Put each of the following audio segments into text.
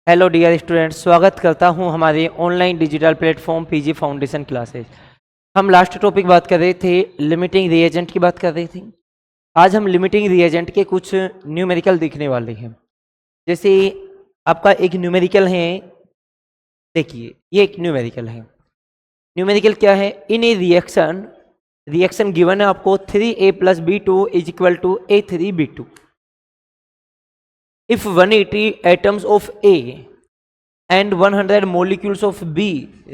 Hello dear students, स्वागत करता हूं हमारे online digital platform PG foundation classes. हम लास्ट टॉपिक बात कर रहे थे, लिमिटिंग रिएजेंट की बात कर रहे थे। आज हम लिमिटिंग रिएजेंट के कुछ न्यूमेरिकल देखने वाले हैं। जैसे आपका एक न्यूमेरिकल है, देखिए ये एक न्यूमेरिकल है। न्यूमेरिकल क्या है? In a reaction, reaction given है आपको 3a + b2 is equal to a3b2। If 180 atoms of A and 100 molecules of B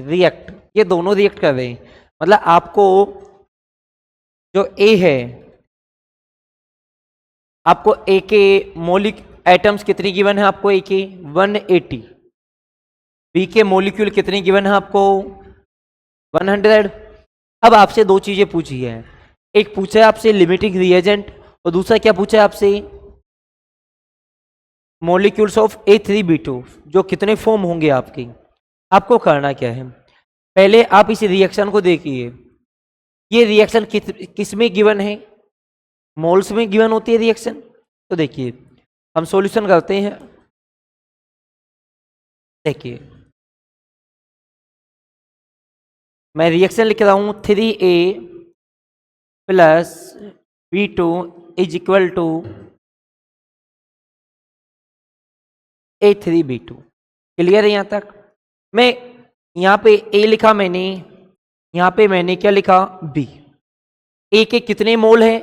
react, ये दोनों रिएक्ट कर रहे हैं, मतलब आपको जो A है, आपको A के मोलिक एटम्स कितनी गिवन है? आपको A के 180। B के मोलिक्यूल कितनी गिवन है आपको? 100। अब आपसे दो चीजें पूछी है, एक पूछा है आपसे लिमिटिंग रिएजेंट और दूसरा क्या पूछा है आपसे? मॉलिक्यूल्स ऑफ A3B2, जो कितने फॉर्म होंगे आपके। आपको करना क्या है, पहले आप इस रिएक्शन को देखिए। ये रिएक्शन किस में गिवन है? मोल्स में गिवन होती है रिएक्शन। तो देखिए हम सॉल्यूशन करते हैं। देखिए मैं रिएक्शन लिख रहा हूं, 3a + b2 is equal to A3B2। Clear है यहां तक? मैं यहां पे A लिखा मैंने, यहां पे मैंने क्या लिखा? B। A के कितने मोल है?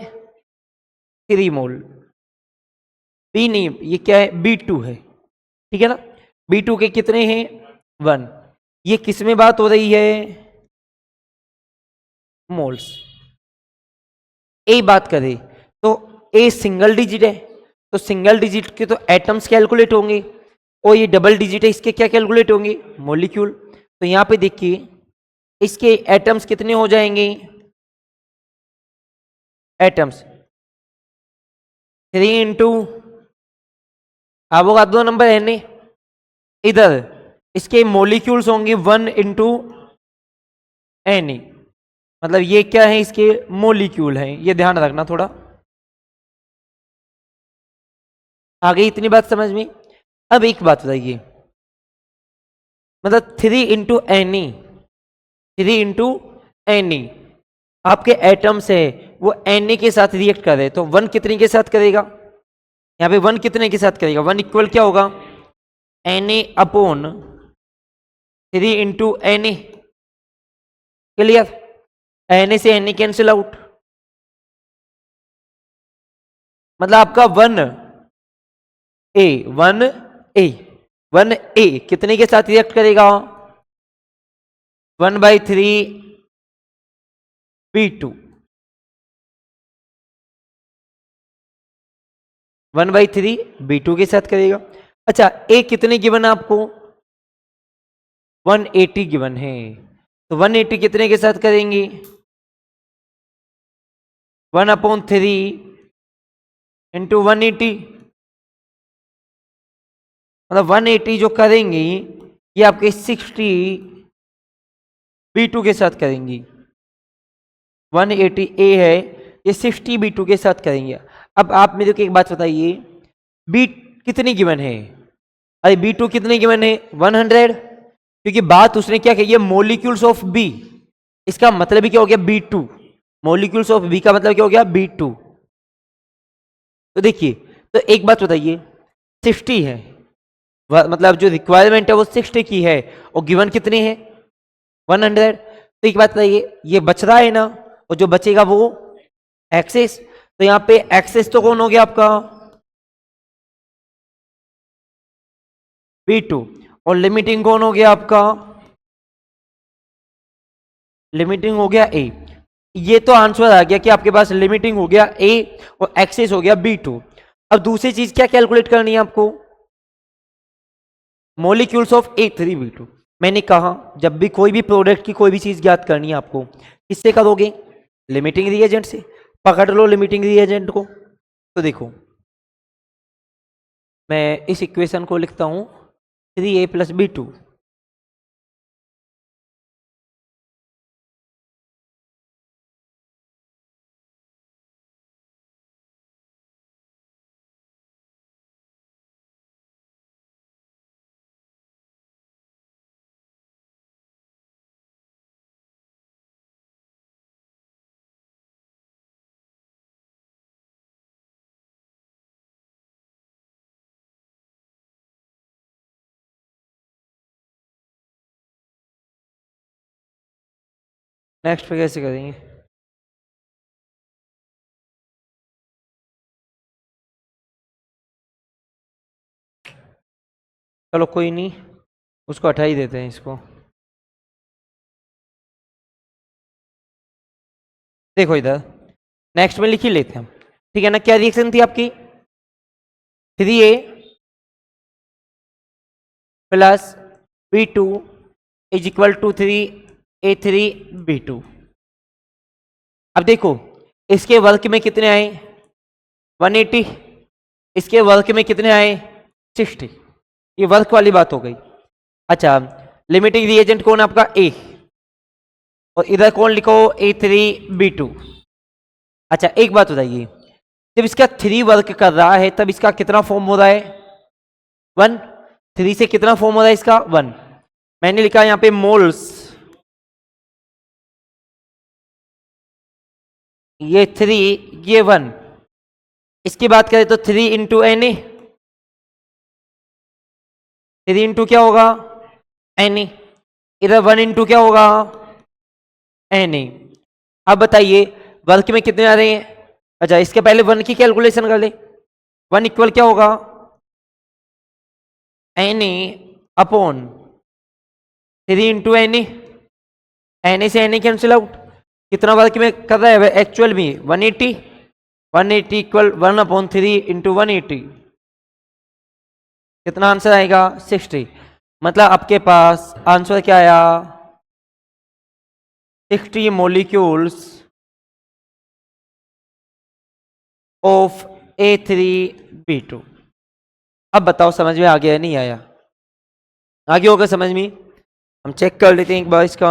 3 मोल। B नहीं, ये क्या है? B2 है, ठीक है ना। B2 के कितने हैं? 1। ये किस में बात हो रही है? मोल्स। ए बात करें तो ए सिंगल डिजिट है, तो सिंगल डिजिट के तो एटम्स कैलकुलेट होंगे, और ये डबल डिजिट है, इसके क्या कैलकुलेट होंगे? मॉलिक्यूल। तो यहां पे देखिए इसके एटम्स कितने हो जाएंगे? एटम्स 3 इंटू, आप दो नंबर है ने इधर, इसके मॉलिक्यूल्स होंगे 1 इंटू एन। मतलब ये क्या है? इसके मॉलिक्यूल हैं, ये ध्यान रखना थोड़ा। आ गई इतनी बात समझ में? अब एक बात बताइए, मतलब 3 इंटू एनी, 3 इंटू एनी आपके एटम्स है, वो एन के साथ रिएक्ट कर रहे हैं, तो 1 कितने के साथ करेगा? यहाँ पे 1 कितने के साथ करेगा? 1 इक्वल क्या होगा? Na/3 into Na। Clear? Na से Na कैंसिल आउट, मतलब आपका 1A, 1A, 1A कितने के साथ रिएक्ट करेगा? 1/3B2, 1/3B2 के साथ करेगा। अच्छा, A कितने गिवन है आपको? 180 गिवन है, तो 180 कितने के साथ करेंगे? 1/3 इंटू 180, मतलब 180 जो करेंगी ये आपके 60B2 के साथ करेंगी। 180A है, ये 60B2 के साथ करेंगे। अब आप मेरे को एक बात बताइए, बी कितनी गिवन है? अरे B2 कितने गिवन है? 100। क्योंकि बात उसने क्या कही है? Molecules of B. इसका मतलब ही क्या हो गया? B2। मोलिक्यूल्स ऑफ बी का मतलब क्या हो गया? B2। तो देखिए, तो एक बात बताइए, 60 है, मतलब जो रिक्वायरमेंट है वो 60 की है, और गिवन कितने हैं? 100। तो एक बात बताइए, ये बच रहा है ना, और जो बचेगा वो एक्सेस। तो यहाँ पे एक्सेस तो कौन हो गया आपका? B2। और लिमिटिंग कौन हो गया आपका? लिमिटिंग हो गया A। ये तो आंसर आ गया कि आपके पास लिमिटिंग हो गया A और एक्सेस हो गया B2। अब दूसरी चीज क्या कैलकुलेट करनी है आपको? Molecules of A3B2। मैंने कहा जब भी कोई भी प्रोडक्ट की कोई भी चीज ज्ञात करनी है आपको, किससे करोगे? लिमिटिंग रिएजेंट से। पकड़ लो लिमिटिंग रिएजेंट को। तो देखो मैं इस इक्वेशन को लिखता हूं, 3a + b2। नेक्स्ट पे कैसे करेंगे? चलो कोई नहीं, उसको हटा ही देते हैं इसको। देखो इधर नेक्स्ट में लिख ही लेते हैं हम, ठीक है ना? क्या रिएक्शन थी आपकी? 3a plus b2 is equal to 3a3b2। अब देखो इसके वर्ग में कितने आए? 180। इसके वर्ग में कितने आए? 60। ये वर्ग वाली बात हो गई। अच्छा, लिमिटिंग रिएजेंट कौन आपका? ए। और इधर कौन लिखो? a3b2। अच्छा एक बात बताइए, जब इसका 3 वर्क कर रहा है तब इसका कितना फॉर्म हो रहा है? 1। 3 से कितना फॉर्म हो रहा है इसका? 1। मैंने लिखा यहां पे मोल्स, ये 3 ये 1। इसकी बात करें तो 3 इंटू एन ए, 3 इंटू क्या होगा? N A. इधर 1 इंटू क्या होगा? N A. अब बताइए वर्क में कितने आ रहे हैं? अच्छा इसके पहले 1 की कैलकुलेशन कर ले। 1 इक्वल क्या होगा? N A upon 3 into N A. N A से एन ए कैंसिल आउट। कितना वर्क में कर रहा है एक्चुअल में? 180। 180 इक्वल 1/3 इंटू 180। कितना आंसर आएगा? 60। मतलब आपके पास आंसर क्या आया? 60 मोलिक्यूल्स ऑफ A3B2। अब बताओ समझ में आ गया नहीं आया? आगे होगा समझ में? हम चेक कर लेते हैं एक बार इसका।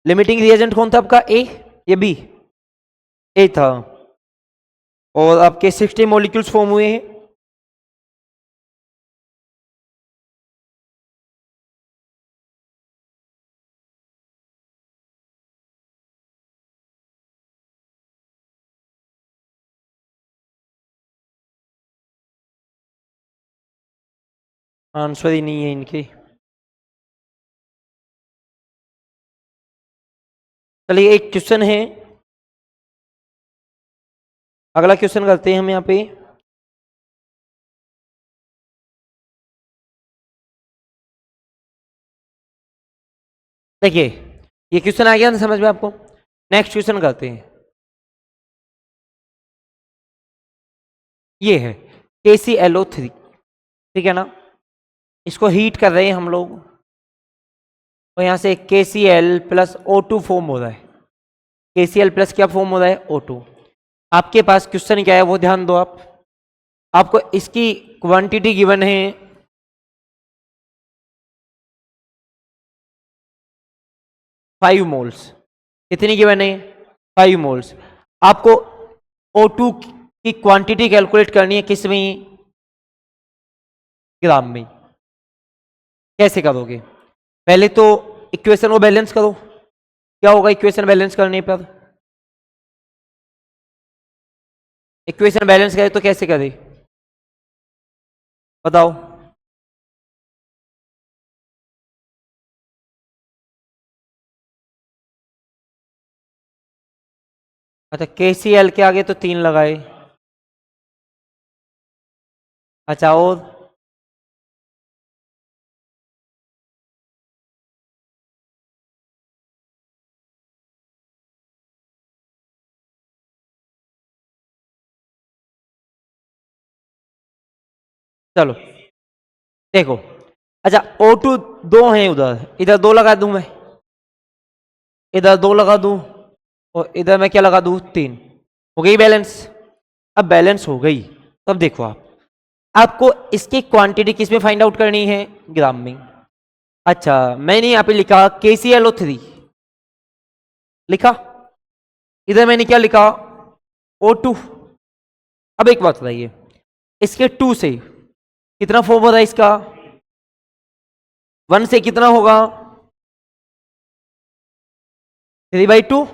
लिमिटिंग रिएजेंट कौन था आपका? ए या बी? ए था। और आपके 60 मॉलिक्यूल्स फॉर्म हुए हैं। आंसर ही नहीं है इनके। चलिए एक क्वेश्चन है, अगला क्वेश्चन करते हैं हम यहाँ पे। देखिए ये क्वेश्चन आ गया ना समझ में आपको? नेक्स्ट क्वेश्चन करते हैं। ये है KClO3, ठीक है ना? इसको हीट कर रहे हैं हम लोग, और यहां से KCl प्लस O2 फॉर्म हो रहा है। KCl प्लस क्या फॉर्म हो रहा है? O2। आपके पास क्वेश्चन क्या है वो ध्यान दो आप। आपको इसकी क्वांटिटी गिवन है 5 मोल्स। कितनी गिवन है? 5 मोल्स। आपको O2 की क्वांटिटी कैलकुलेट करनी है किस में? ग्राम में। कैसे करोगे? पहले तो इक्वेशन को बैलेंस करो। क्या होगा इक्वेशन बैलेंस करने पर? इक्वेशन बैलेंस करे तो कैसे करें बताओ? अच्छा KCl के आगे तो 3 लगाए। अच्छा और? चलो देखो, अच्छा O2 2 है उधर, इधर 2 लगा दूं मैं, इधर 2 लगा दूं, और इधर मैं क्या लगा दूं? 3। हो गई बैलेंस? अब बैलेंस हो गई, तब देखो आप, आपको इसकी क्वांटिटी किस में फाइंड आउट करनी है? ग्राम में। अच्छा मैंने यहाँ पे लिखा KClO3 लिखा, इधर मैंने क्या लिखा? O2। अब एक बात बताइए, इसके 2 से कितना फॉर्म हो रहा है इसका? 1 से कितना होगा? 3/2।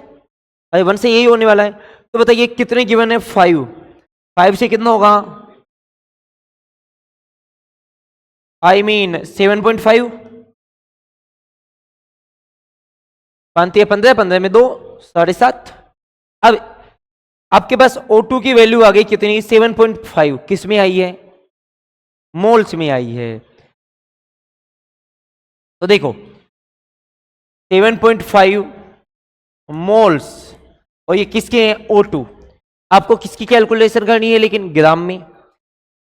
अरे 1 से यही होने वाला है। तो बताइए कितने गिवन है? 5। 5 से कितना होगा? I mean 7.5। 5 या 15, 15 में 2, 7.5। अब आपके पास O2 की वैल्यू आ गई कितनी, 7.5। किस में आई है, मोल्स में आई है। तो देखो 7.5 मोल्स, और ये किसके हैं, O2। आपको किसकी कैलकुलेशन करनी है लेकिन, ग्राम में।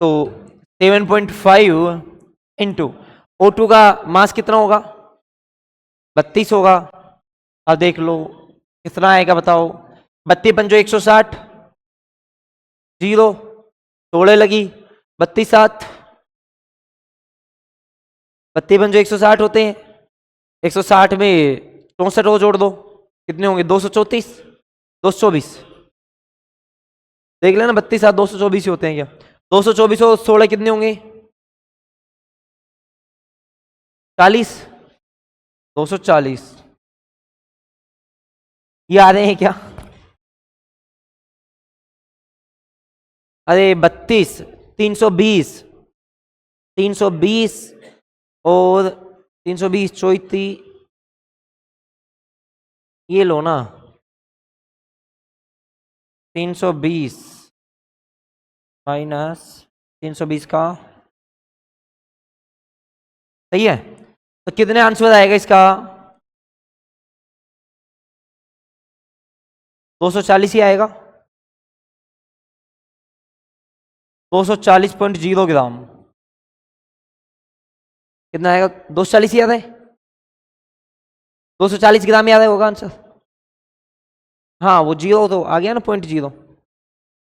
तो 7.5 इंटू O2 का मास कितना होगा, 32 होगा। अब देख लो कितना आएगा बताओ, 32 पंजो 160, 0 16 लगी, 32 7, 32 पंजो 160 होते हैं, 160 में 64 और जोड़ दो, कितने होंगे, 234, 224। देख लेना 32 7 224 ही होते हैं क्या, 224 और 16 कितने होंगे, 40, 240। ये आ रहे हैं क्या, अरे 32, 320, 320 और 320 चौती, ये लो ना 320 माइनस 320 का, सही है। तो कितने आंसर आएगा इसका, 240 ही आएगा, 240.0 ग्राम। कितना आएगा, 240 याद है, 240 ग्राम याद है होगा आंसर। हाँ वो जीरो तो आ गया ना, 0.0।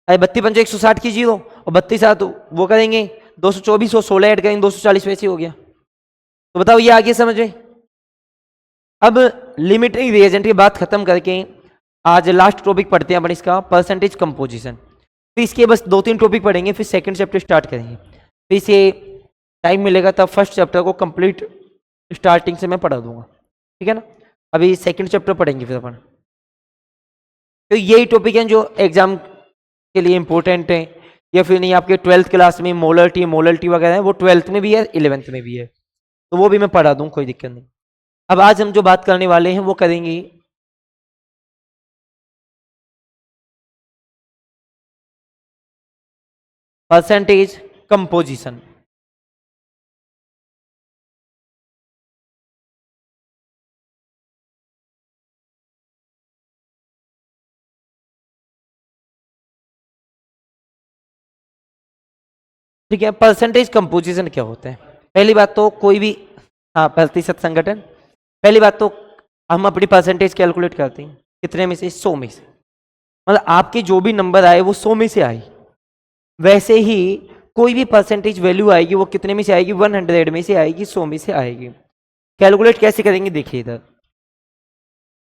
अरे 32 पंजे 160 की जीरो, और 32 सात वो करेंगे 224 और 16 ऐड करेंगे 240, वैसे हो गया। तो बताओ ये आ गया समझ में। अब लिमिटिंग रिएजेंट की बात खत्म करके आज लास्ट टॉपिक पढ़ते हैं अपन इसका, परसेंटेज कंपोजिशन। फिर इसके बस 2-3 टॉपिक पढ़ेंगे, फिर सेकंड चैप्टर स्टार्ट करेंगे। फिर इसे टाइम मिलेगा तब फर्स्ट चैप्टर को कंप्लीट स्टार्टिंग से मैं पढ़ा दूंगा, ठीक है ना। अभी सेकंड चैप्टर पढ़ेंगे फिर अपन। तो यही टॉपिक है जो एग्जाम के लिए इंपॉर्टेंट है, या फिर नहीं आपके 12th क्लास में मोलल्टी वगैरह है, वो 12th में भी है 11th में भी है, तो वो भी मैं पढ़ा दूँ, कोई दिक्कत नहीं। अब आज हम जो बात करने वाले हैं वो करेंगे परसेंटेज कंपोजिशन। ठीक है, परसेंटेज कंपोजिशन क्या होता है। पहली बात तो कोई भी, हाँ प्रतिशत संगठन, पहली बात तो हम अपनी परसेंटेज कैलकुलेट करते हैं कितने में से, 100 में से। मतलब आपके जो भी नंबर आए वो 100 में से आए, वैसे ही कोई भी परसेंटेज वैल्यू आएगी वो कितने में से आएगी, 100 में से आएगी, 100 में से आएगी। कैलकुलेट कैसे करेंगे देखिए इधर,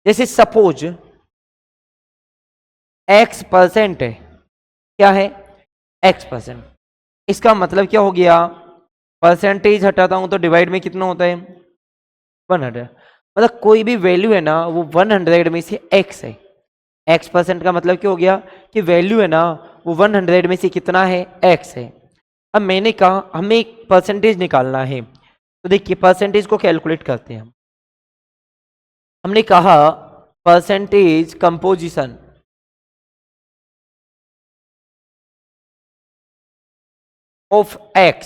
जैसे सपोज x% है, क्या है, x%। इसका मतलब क्या हो गया, परसेंटेज हटाता हूं तो डिवाइड में कितना होता है, 100। मतलब कोई भी वैल्यू है ना वो 100 में से x है। x% का मतलब क्या हो गया कि वैल्यू है ना वो 100 में से कितना है, x है। अब मैंने कहा हमें एक परसेंटेज निकालना है, तो देखिए परसेंटेज को कैलकुलेट करते हैं हम। हमने कहा percentage composition of x,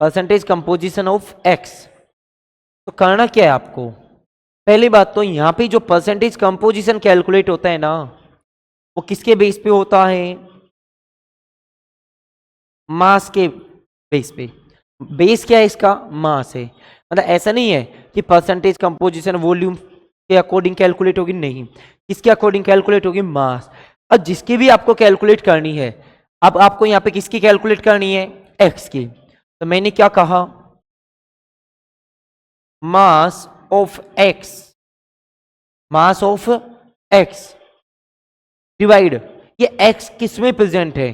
percentage composition of x। तो करना क्या है आपको, पहली बात तो यहां पे जो परसेंटेज कंपोजिशन कैलकुलेट होता है ना वो किसके बेस पे होता है, मास के बेस पे। बेस क्या है इसका, मास है। मतलब ऐसा नहीं है कि परसेंटेज कंपोजिशन वॉल्यूम के अकॉर्डिंग कैलकुलेट होगी, नहीं, किसके अकॉर्डिंग कैलकुलेट होगी, मास। अब जिसकी भी आपको कैलकुलेट करनी है, अब आपको यहां पे किसकी कैलकुलेट करनी है, एक्स की। तो मैंने क्या कहा, mass of x, mass of x divide, ये एक्स किस में प्रेजेंट है,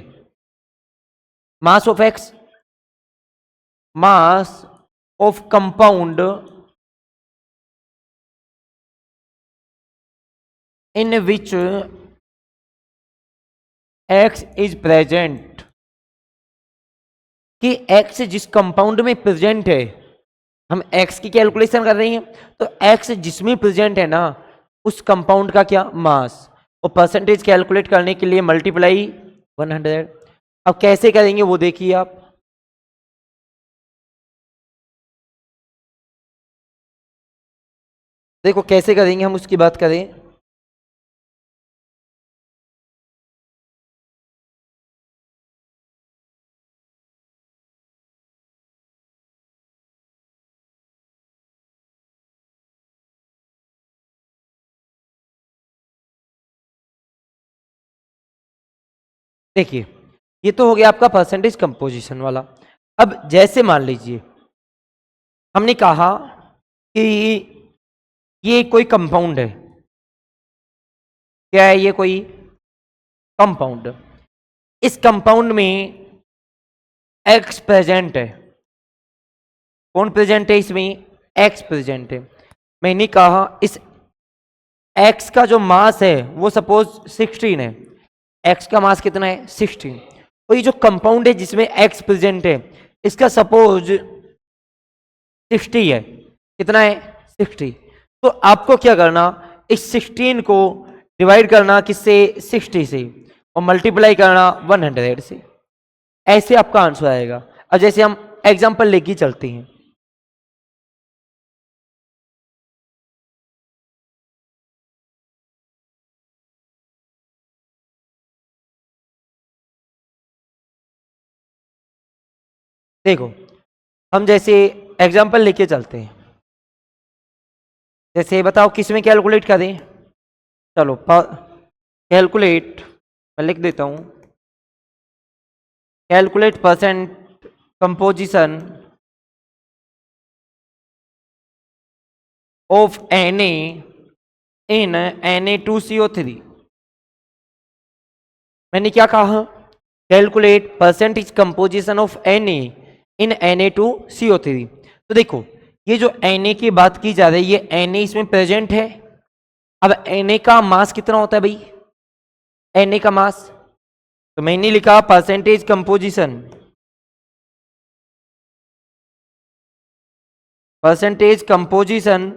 mass of x, mass of compound in which x is present, कि एक्स जिस कंपाउंड में प्रेजेंट है हम x की कैलकुलेशन कर रहे हैं, तो x जिसमें प्रेजेंट है ना उस कंपाउंड का क्या मास, और परसेंटेज कैलकुलेट करने के लिए मल्टीप्लाई 100। अब कैसे करेंगे वो देखिए आप। देखो कैसे करेंगे हम उसकी बात करें। देखिए ये तो हो गया आपका परसेंटेज कंपोजिशन वाला। अब जैसे मान लीजिए हमने कहा कि ये कोई कंपाउंड है, क्या है ये, कोई कंपाउंड, इस कंपाउंड में एक्स प्रेजेंट है। कौन प्रेजेंट है इसमें, एक्स प्रेजेंट है। मैंने कहा इस एक्स का जो मास है वो सपोज 16 है। एक्स का मास कितना है, 16। और ये जो कंपाउंड है जिसमें एक्स प्रेजेंट है इसका सपोज 60 है। कितना है, 60। तो आपको क्या करना, इस 16 को डिवाइड करना किससे, 60 से, और मल्टीप्लाई करना 100 से। ऐसे आपका आंसर आएगा। अब जैसे हम एग्जांपल लेके चलते हैं। देखो हम जैसे एग्जांपल लेके चलते हैं, जैसे बताओ किस में कैलकुलेट करें। चलो कैलकुलेट, मैं लिख देता हूं, calculate percent composition of Na in Na2CO3। मैंने क्या कहा, calculate percentage composition of Na in Na2CO3। तो देखो ये जो Na की बात की जा रही है, Na इसमें प्रेजेंट है। अब Na का मास कितना होता है भाई, Na का मास, तो मैंने लिखा percentage composition, percentage composition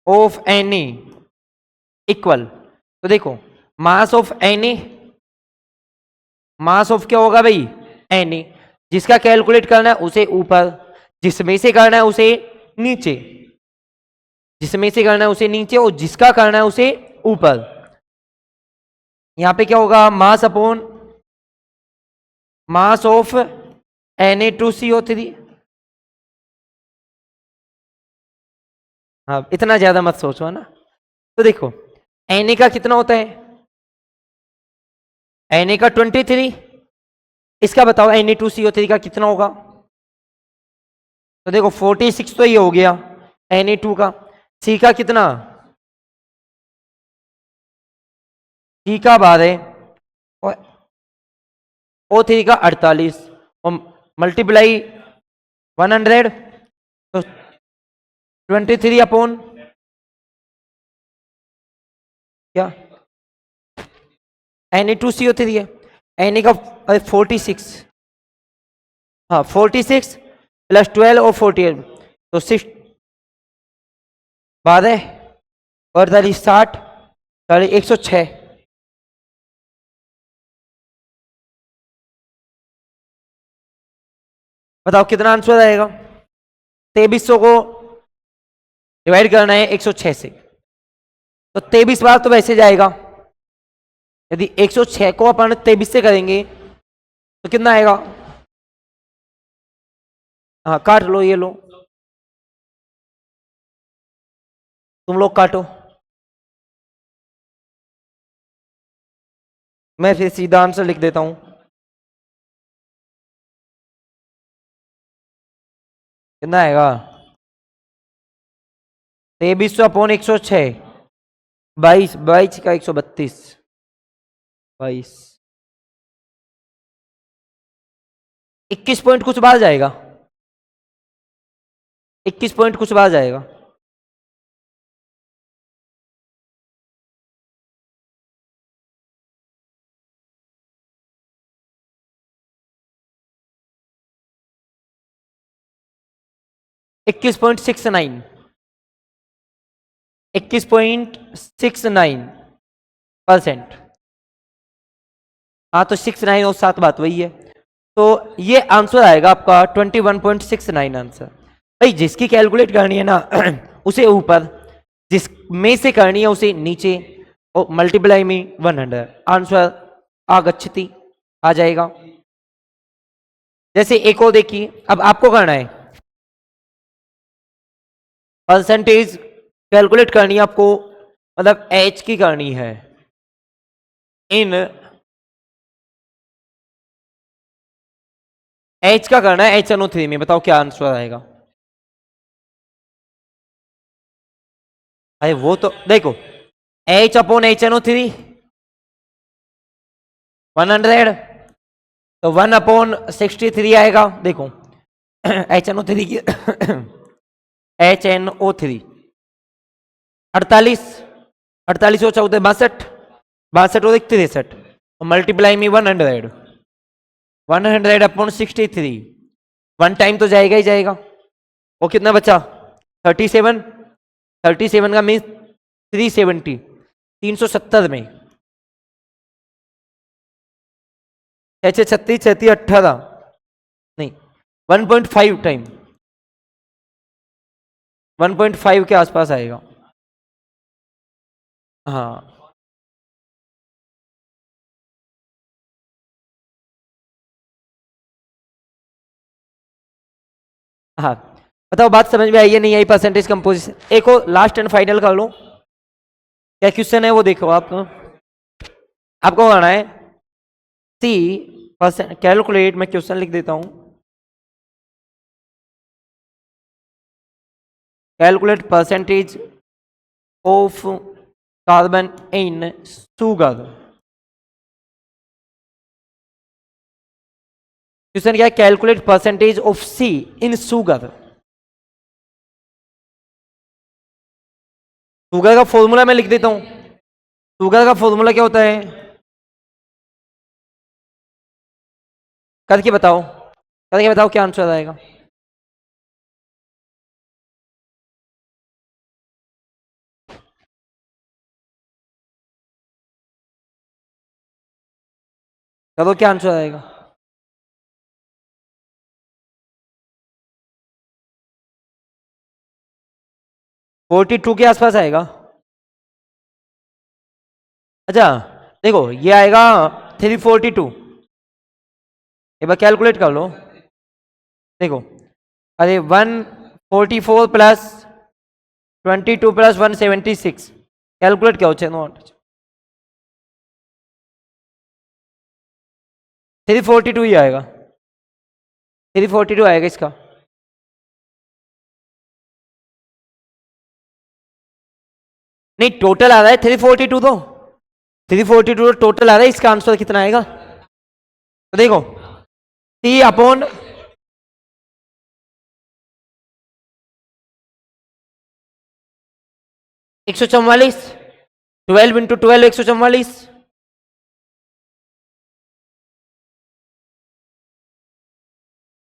of Na equal, तो देखो mass of Na, mass of क्या होगा भाई, Na। जिसका कैलकुलेट करना है उसे ऊपर, जिसमें से करना है उसे नीचे, जिसमें से करना है उसे नीचे, और जिसका करना है उसे ऊपर। यहां पे क्या होगा, mass upon mass of Na2CO3। हाँ इतना ज्यादा मत सोचो है ना। तो देखो Na का कितना होता है, Na का 23। इसका बताओ Na2CO3 का कितना होगा। तो देखो 46 तो ये हो गया Na2 का। C का कितना, C का 12 और O3 का 48, और मल्टीप्लाई 100, तो 23 अपॉन क्या, Na2CO3 है। Na का 46, हाँ 46 प्लस 12 और 48, तो 6 12 और 60 106। बताओ कितना आंसर आएगा। 2300 को डिवाइड करना है 106 से, तो 23 बार तो वैसे जाएगा। यदि 106 को अपन 23 से करेंगे तो कितना आएगा, हाँ काट लो, ये लो तुम लोग काटो, मैं फिर सीधा आंसर लिख देता हूं। कितना आएगा, 2300 अपॉन 106, 22, 22 का 132, 22, 21 पॉइंट कुछ बाहर जाएगा, 21 पॉइंट कुछ बाहर जाएगा। 21.69, 21.69%। हाँ तो 69 और 7 बात वही है, तो ये आंसर आएगा आपका 21.69 आंसर। भाई जिसकी कैलकुलेट करनी है ना उसे ऊपर, जिसमें से करनी है उसे नीचे, और मल्टीप्लाई में 100 आंसर आगच्छति आ जाएगा। जैसे एक और देखिए, अब आपको करना है परसेंटेज कैलकुलेट करनी है आपको, मतलब एच की करनी है इन, एच का करना है HNO3 में। बताओ क्या आंसर आएगा। अरे वो तो देखो, H अपॉन HNO3 100, तो 1 अपॉन 63 आएगा। देखो HNO3 की HNO3 48, 48 हो 14 62, 62 और 63, मल्टीप्लाई में 100, 100 अपॉन 63, 1 टाइम तो जाएगा ही जाएगा। वो कितना बचा 37, 37 का मीन 370, 370 में 36 36 36 18 नहीं 1.5 टाइम, 1.5 के आसपास आएगा। हाँ हाँ, बताओ बात समझ में आई है नहीं आई। परसेंटेज कंपोजिशन एक और लास्ट एंड फाइनल कर लो। क्या क्वेश्चन है वो देखो आपको, आपको करना है सी परसेंट कैलकुलेट। मैं क्वेश्चन लिख देता हूं, calculate percentage of carbon in sugar. Question क्या है, calculate percentage of C in sugar. Sugar का फॉर्मूला मैं लिख देता हूं। शुगर का फॉर्मूला क्या होता है, करके बताओ, करके बताओ क्या आंसर आएगा। चलो क्या आंसर आएगा। 42 के आसपास आएगा। अच्छा देखो ये आएगा 342, एक बार कैलकुलेट कर लो। देखो अरे 144 प्लस 22 प्लस 176, कैलकुलेट क्या हो 342 ही आएगा, 342 आएगा इसका। नहीं टोटल आ रहा है 342, तो 342 टोटल आ रहा है, इसका आंसर कितना आएगा तो देखो टी अपॉन 144, 12 इंटू 12 144,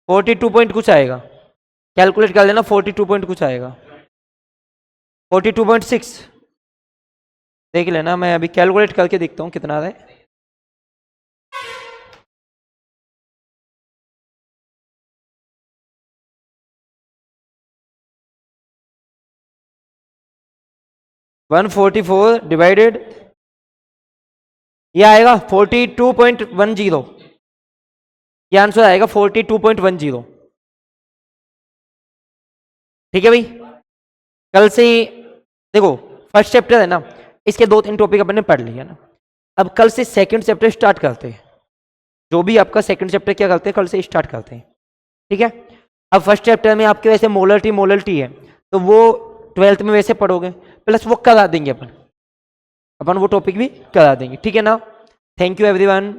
42 पॉइंट कुछ आएगा, कैलकुलेट कर लेना 42 पॉइंट कुछ आएगा, 42.6 देख लेना। मैं अभी कैलकुलेट करके देखता हूँ कितना आ रहा है। वन 144 डिवाइडेड ये आएगा 42.10, ये आंसर आएगा 42.10। ठीक है भाई, कल से देखो फर्स्ट चैप्टर है ना, इसके 2-3 टॉपिक अपन ने पढ़ लिया ना, अब कल से सेकंड चैप्टर स्टार्ट करते हैं। जो भी आपका सेकंड चैप्टर क्या करते हैं कल से स्टार्ट करते हैं, ठीक है। अब फर्स्ट चैप्टर में आपके वैसे मोलरिटी है, तो वो 12th में वैसे पढ़ोगे, प्लस वो करा देंगे अपन वो टॉपिक भी करा देंगे, ठीक है ना। Thank you everyone.